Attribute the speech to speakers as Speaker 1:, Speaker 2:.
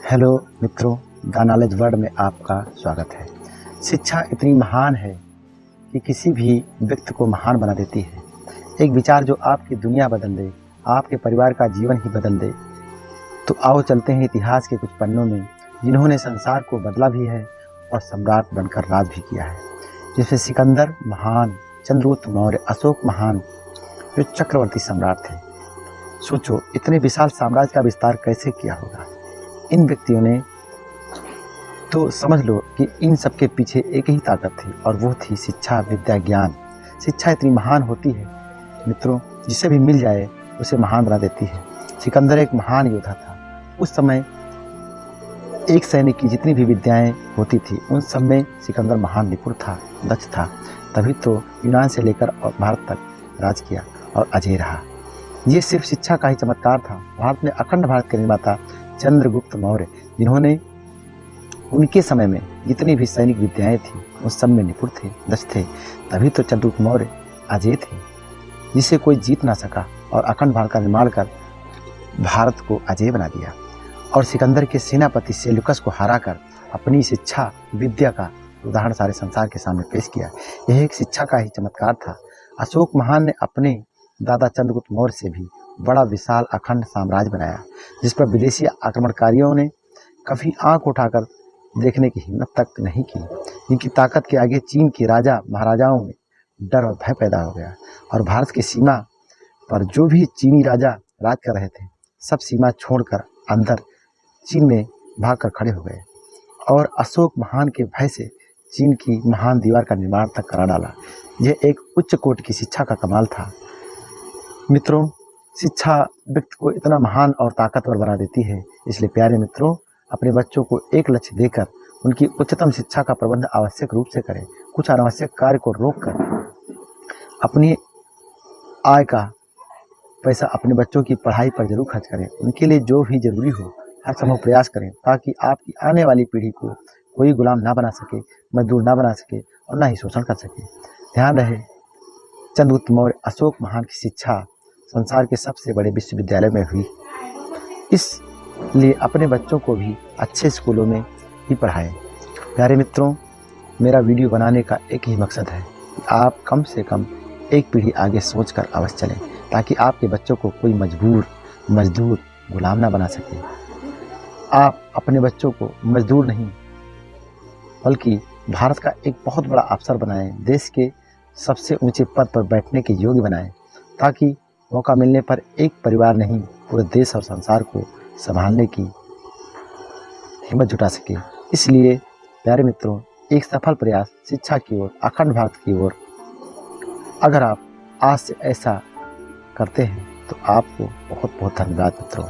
Speaker 1: Hello मित्रों, the knowledge world में आपका स्वागत है। शिक्षा इतनी महान है कि किसी भी व्यक्ति को महान बना देती है। एक विचार जो आपकी दुनिया बदल दे, आपके परिवार का जीवन ही बदल दे। तो आओ चलते हैं इतिहास के कुछ पन्नों में, जिन्होंने संसार को बदला भी है और सम्राट बनकर राज भी किया है। जिसमें सिकंदर महान, चंद्रगुप्त मौर्य, अशोक महान, जो चक्रवर्ती सम्राट थे। सोचो, इतने विशाल साम्राज्य का विस्तार कैसे किया होगा इन व्यक्तियों ने। तो समझ लो कि इन सब के पीछे एक ही ताकत थी, और वो थी शिक्षा, विद्या, ज्ञान। शिक्षा इतनी महान होती है मित्रों, जिसे भी मिल जाए उसे महान बना देती है। सिकंदर एक महान योद्धा था। उस समय एक सैनिक की जितनी भी विद्याएं होती थी, उन सब में सिकंदर महान निपुण था, दक्ष था। तभी तो यूनान से लेकर और भारत तक राज किया और अजय रहा। ये सिर्फ शिक्षा का ही चमत्कार था। भारत में अखंड भारत के निर्माता चंद्रगुप्त मौर्य, जिन्होंने उनके समय में जितनी भी सैनिक विद्याएं थी उस सब में निपुण थे, दक्ष थे। तभी तो चंद्रगुप्त मौर्य अजय थे, जिसे कोई जीत ना सका, और अखंड भारत का निर्माण कर भारत को अजय बना दिया। और सिकंदर के सेनापति सेल्यूकस को हराकर अपनी शिक्षा, विद्या का उदाहरण सारे संसार के सामने पेश किया। यह एक शिक्षा का ही चमत्कार था। अशोक महान ने अपने दादा चंद्रगुप्त मौर्य से भी बड़ा विशाल अखंड साम्राज्य बनाया, जिस पर विदेशी आक्रमणकारियों ने कभी आंख उठाकर देखने की हिम्मत तक नहीं की। इनकी ताकत के आगे चीन के राजा महाराजाओं में डर और भय पैदा हो गया, और भारत की सीमा पर जो भी चीनी राजा राज कर रहे थे, सब सीमा छोड़कर अंदर चीन में भागकर खड़े हो गए, और अशोक महान के भय से चीन की महान दीवार का निर्माण तक करा डाला। यह एक उच्च कोटि की शिक्षा का कमाल था। मित्रों, शिक्षा व्यक्ति को इतना महान और ताकतवर बना देती है। इसलिए प्यारे मित्रों, अपने बच्चों को एक लक्ष्य देकर उनकी उच्चतम शिक्षा का प्रबंध आवश्यक रूप से करें। कुछ अनावश्यक कार्य को रोककर अपनी आय का पैसा अपने बच्चों की पढ़ाई पर जरूर खर्च करें। उनके लिए जो भी जरूरी हो हर संभव प्रयास करें, ताकि आपकी आने वाली पीढ़ी को कोई गुलाम ना बना सके, मजदूर ना बना सके, और ना ही शोषण कर सके। ध्यान रहे, चंद्रगुप्त मौर्य, अशोक महान की शिक्षा संसार के सबसे बड़े विश्वविद्यालय में हुई। इसलिए अपने बच्चों को भी अच्छे स्कूलों में ही पढ़ाएं। प्यारे मित्रों, मेरा वीडियो बनाने का एक ही मकसद है कि आप कम से कम एक पीढ़ी आगे सोचकर अवश्य चलें, ताकि आपके बच्चों को कोई मजदूर, गुलाम ना बना सके। आप अपने बच्चों को मजदूर नहीं, बल्कि भारत का एक बहुत बड़ा अफसर बनाएं, देश के सबसे ऊंचे पद पर बैठने के योग्य बनाएं, ताकि मौका मिलने पर एक परिवार नहीं, पूरे देश और संसार को संभालने की हिम्मत जुटा सके। इसलिए प्यारे मित्रों, एक सफल प्रयास शिक्षा की ओर, अखंड भारत की ओर, अगर आप आज से ऐसा करते हैं तो आपको बहुत बहुत धन्यवाद मित्रों।